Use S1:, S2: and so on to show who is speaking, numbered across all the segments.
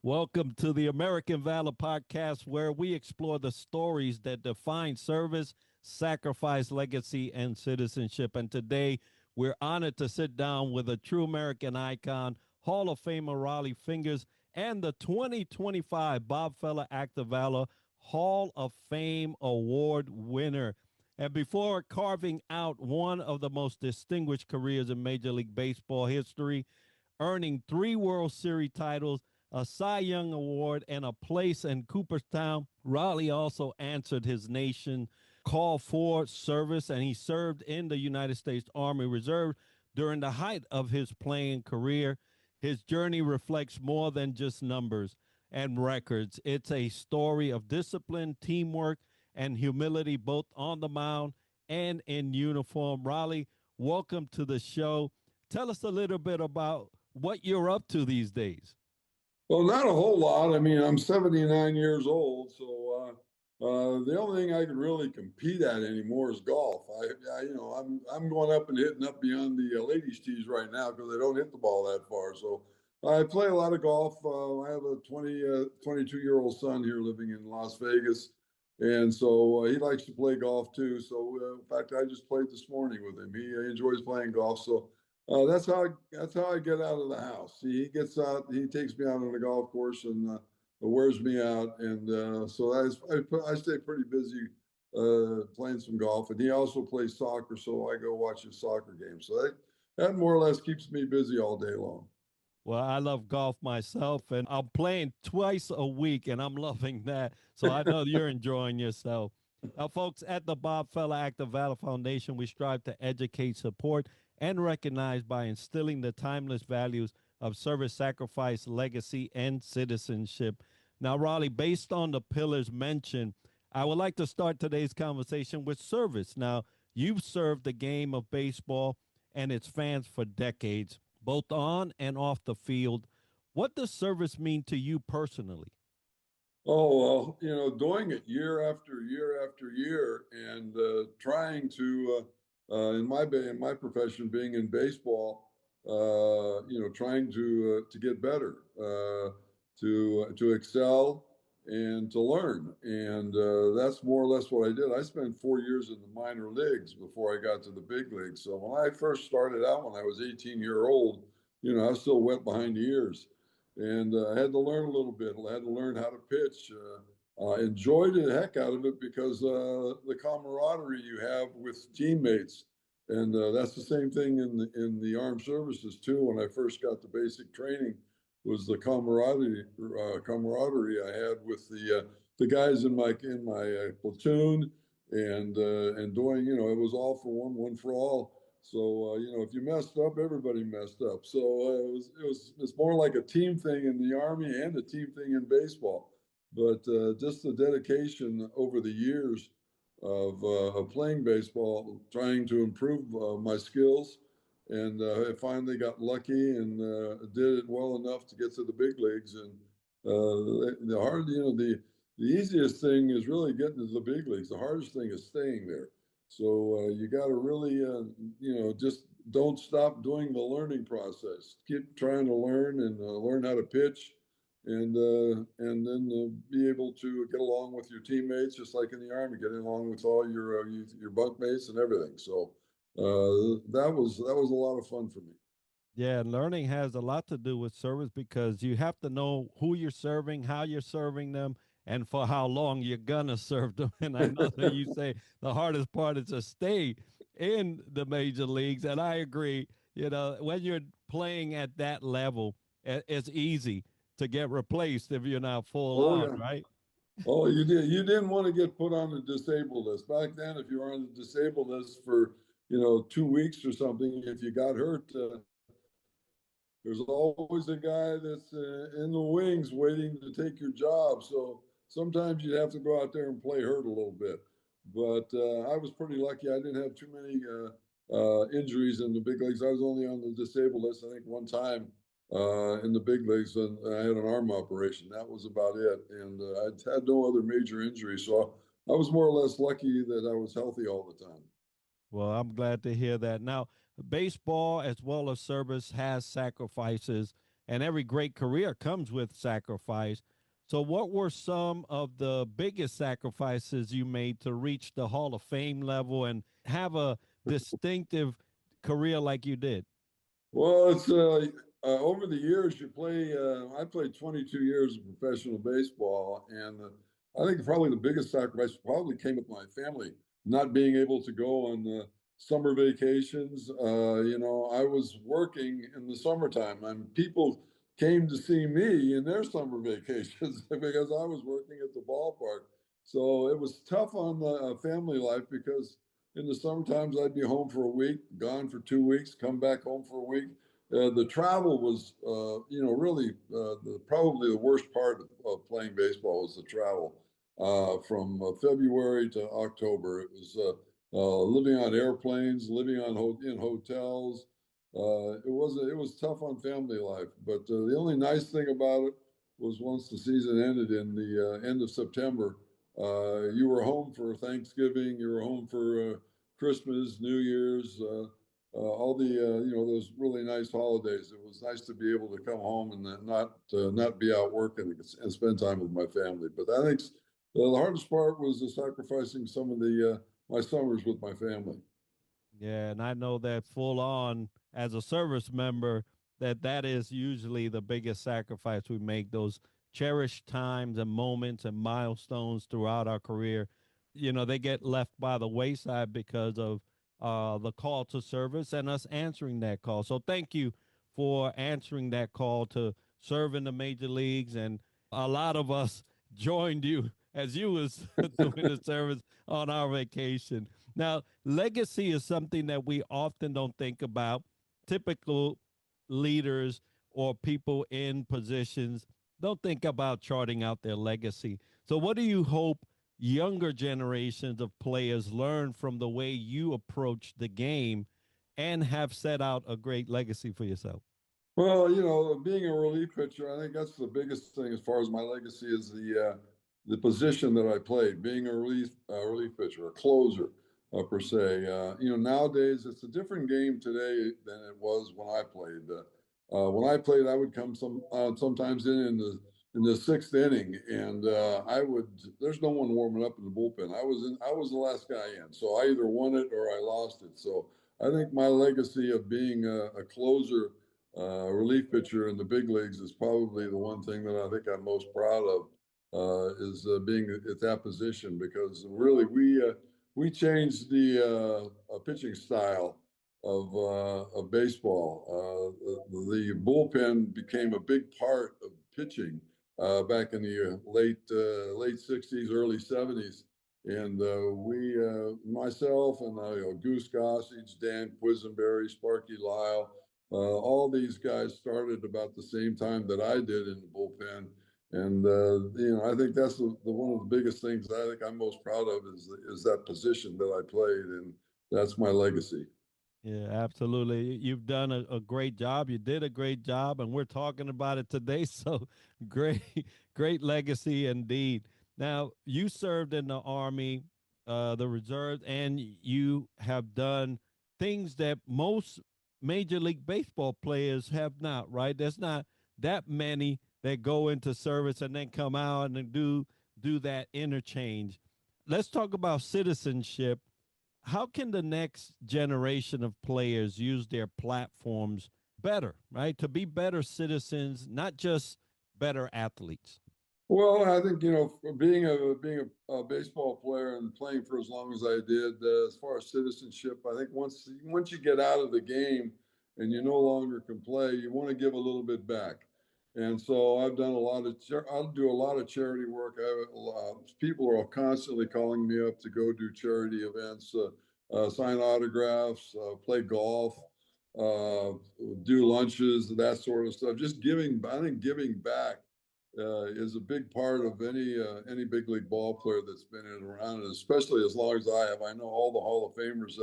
S1: Welcome to the American Valor podcast, where we explore the stories that define service, sacrifice, legacy, and citizenship. And today, we're honored to sit down with a true American icon, Hall of Famer Rollie Fingers, and the 2025 Bob Feller Act of Valor Hall of Fame Award winner. And before carving out one of the most distinguished careers in Major League Baseball history, earning 3 World Series titles, a Cy Young Award, and a place in Cooperstown, Rollie also answered his nation call for service, and he served in the United States Army Reserve during the height of his playing career. His journey reflects more than just numbers and records. It's a story of discipline, teamwork, and humility, both on the mound and in uniform. Rollie, welcome to the show. Tell us a little bit about what you're up to these days.
S2: Well, not a whole lot. I mean, I'm 79 years old, so the only thing I can really compete at anymore is golf. I'm going up and hitting up beyond the ladies' tees right now because they don't hit the ball that far. So I play a lot of golf. I have a 22-year-old son here living in Las Vegas, and so he likes to play golf too. So in fact, I just played this morning with him. He enjoys playing golf, so. That's how I get out of the house. He gets out. He takes me out on the golf course and wears me out, and so I stay pretty busy playing some golf. And he also plays soccer, so I go watch his soccer games. So that more or less keeps me busy all day long.
S1: Well, I love golf myself, and I'm playing twice a week, and I'm loving that. So I know you're enjoying yourself. Now, folks, at the Bob Feller Act of Valor Foundation, we strive to educate, support, and recognize by instilling the timeless values of service, sacrifice, legacy, and citizenship. Now, Rollie, based on the pillars mentioned, I would like to start today's conversation with service. Now, you've served the game of baseball and its fans for decades, both on and off the field. What does service mean to you personally?
S2: Oh, well, doing it year after year after year, and trying to, in my profession, being in baseball, trying to get better, to excel, and to learn, and that's more or less what I did. I spent 4 years in the minor leagues before I got to the big leagues. So when I first started out, when I was 18 year old, I was still wet behind the ears and I had to learn a little bit. I had to learn how to pitch. Enjoyed the heck out of it because the camaraderie you have with teammates, and that's the same thing in the armed services too. When I first got the basic training, was the camaraderie I had with the guys in my platoon, and doing it was all for one for all. So if you messed up, everybody messed up. So it's more like a team thing in the Army and a team thing in baseball. But just the dedication over the years of playing baseball, trying to improve my skills, and I finally got lucky and did it well enough to get to the big leagues. And the hard, the easiest thing is really getting to the big leagues. The hardest thing is staying there. So you got to really, just don't stop doing the learning process. Keep trying to learn and learn how to pitch, and then be able to get along with your teammates, just like in the Army, getting along with all your bunkmates and everything. So that was a lot of fun for me.
S1: Yeah, learning has a lot to do with service because you have to know who you're serving, how you're serving them, and for how long you're gonna serve them. And I know that you say the hardest part is to stay in the major leagues, and I agree. When you're playing at that level, it's easy to get replaced if you're not full
S2: Oh
S1: on,
S2: yeah.
S1: right?
S2: Oh, you didn't want to get put on the disabled list back then. If you were on the disabled list for 2 weeks or something, if you got hurt, there's always a guy that's in the wings waiting to take your job. So sometimes you'd have to go out there and play hurt a little bit. But I was pretty lucky. I didn't have too many injuries in the big leagues. I was only on the disabled list, I think, one time in the big leagues, and I had an arm operation. That was about it. And I had no other major injuries. So I was more or less lucky that I was healthy all the time.
S1: Well, I'm glad to hear that. Now, baseball as well as service has sacrifices, and every great career comes with sacrifice. So, what were some of the biggest sacrifices you made to reach the Hall of Fame level and have a distinctive career like you did?
S2: Well, it's over the years you play. I played 22 years of professional baseball, and I think probably the biggest sacrifice probably came with my family not being able to go on summer vacations. I was working in the summertime, and people came to see me in their summer vacations because I was working at the ballpark. So it was tough on the family life because in the summertimes I'd be home for a week, gone for 2 weeks, come back home for a week. The travel was, really probably the worst part of playing baseball was the travel from February to October. It was living on airplanes, living in hotels. It was tough on family life, but the only nice thing about it was once the season ended in the end of September, you were home for Thanksgiving, you were home for Christmas, New Year's, all the those really nice holidays. It was nice to be able to come home and not be out working and spend time with my family. But I think the hardest part was sacrificing some of the my summers with my family.
S1: Yeah, and I know that full on as a service member that is usually the biggest sacrifice we make, those cherished times and moments and milestones throughout our career. They get left by the wayside because of the call to service and us answering that call. So thank you for answering that call to serve in the major leagues, and a lot of us joined you as you was doing the service on our vacation. Now, legacy is something that we often don't think about. Typical leaders or people in positions don't think about charting out their legacy. So, what do you hope younger generations of players learn from the way you approach the game and have set out a great legacy for yourself?
S2: Well, being a relief pitcher, I think that's the biggest thing as far as my legacy is the position that I played, being a relief pitcher, a closer per se. Nowadays it's a different game today than it was when I played. When I played, I would come sometimes in the sixth inning, and I would. There's no one warming up in the bullpen. I was the last guy in, so I either won it or I lost it. So I think my legacy of being a closer relief pitcher in the big leagues is probably the one thing that I think I'm most proud of is being at that position because really we changed the pitching style of baseball. The bullpen became a big part of pitching back in the late '60s, early '70s. And myself and Goose Gossage, Dan Quisenberry, Sparky Lyle, all these guys started about the same time that I did in the bullpen. And I think that's the one of the biggest things that I think I'm most proud of is that position that I played, and that's my legacy.
S1: Yeah, absolutely. You've done a great job. You did a great job, and we're talking about it today. So great, great legacy indeed. Now, you served in the Army, the reserves, and you have done things that most Major League Baseball players have not, right? There's not that many that go into service and then come out and do that interchange. Let's talk about citizenship. How can the next generation of players use their platforms better, right? To be better citizens, not just better athletes.
S2: Well, I think for being a baseball player and playing for as long as I did, as far as citizenship, I think once you get out of the game and you no longer can play, you want to give a little bit back. And so I'll do a lot of charity work. People are constantly calling me up to go do charity events, sign autographs, play golf, uh, do lunches, that sort of stuff. Just giving, I think giving back is a big part of any big league ball player that's been in and around, and especially as long as I have. I know all the Hall of Famers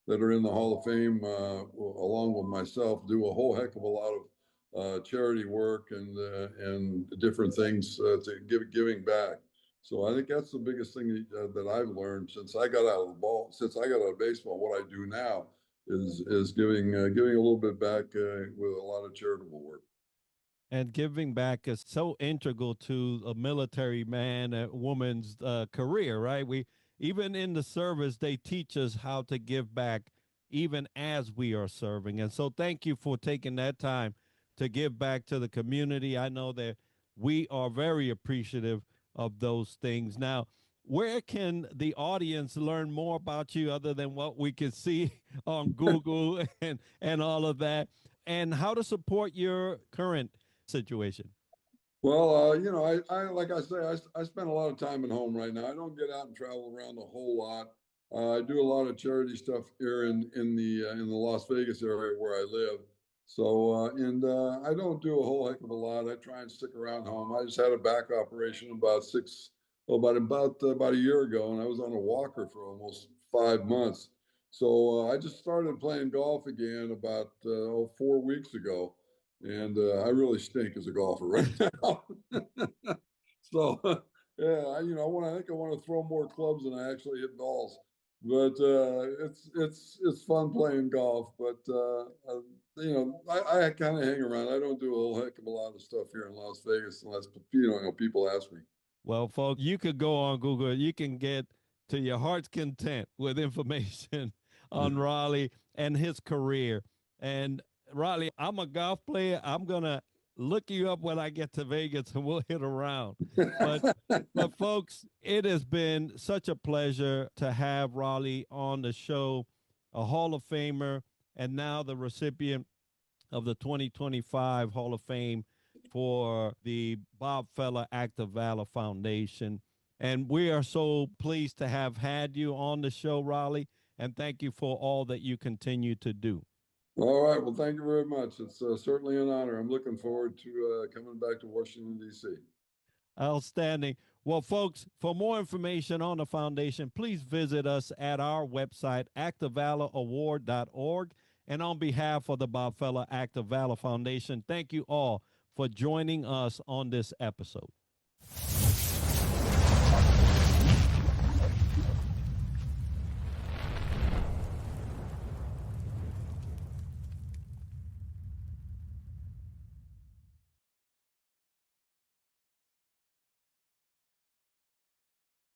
S2: that are in the Hall of Fame, along with myself, do a whole heck of a lot of charity work and different things to giving back. So I think that's the biggest thing that I've learned since I got out of baseball. What I do now is giving a little bit back with a lot of charitable work.
S1: And giving back is so integral to a military man and woman's career, right? We even in the service, they teach us how to give back even as we are serving. And so thank you for taking that time to give back to the community. I know that we are very appreciative of those things. Now, where can the audience learn more about you other than what we can see on Google and all of that? And how to support your current situation?
S2: Well, I like I say, I spend a lot of time at home right now. I don't get out and travel around a whole lot. I do a lot of charity stuff here in the Las Vegas area where I live. So, I don't do a whole heck of a lot. I try and stick around home. I just had a back operation about a year ago, and I was on a walker for almost 5 months. So I just started playing golf again about 4 weeks ago, and I really stink as a golfer right now. So yeah, I think I want to throw more clubs than I actually hit balls. But it's fun playing golf. But I kind of hang around. I don't do a whole heck of a lot of stuff here in Las Vegas unless people ask me.
S1: Well, folks, you could go on Google. You can get to your heart's content with information on Rollie and his career. And Rollie, I'm a golf player. I'm gonna look you up when I get to Vegas, and we'll hit around. But but folks, it has been such a pleasure to have Rollie on the show, a Hall of Famer, and now the recipient of the 2025 Hall of Fame for the Bob Feller Act of Valor Foundation. And we are so pleased to have had you on the show, Rollie, and thank you for all that you continue to do.
S2: All right. Well, thank you very much. It's certainly an honor. I'm looking forward to coming back to Washington, D.C.
S1: Outstanding. Well, folks, for more information on the foundation, please visit us at our website, actofvaloraward.org. And on behalf of the Bob Feller Act of Valor Foundation, thank you all for joining us on this episode.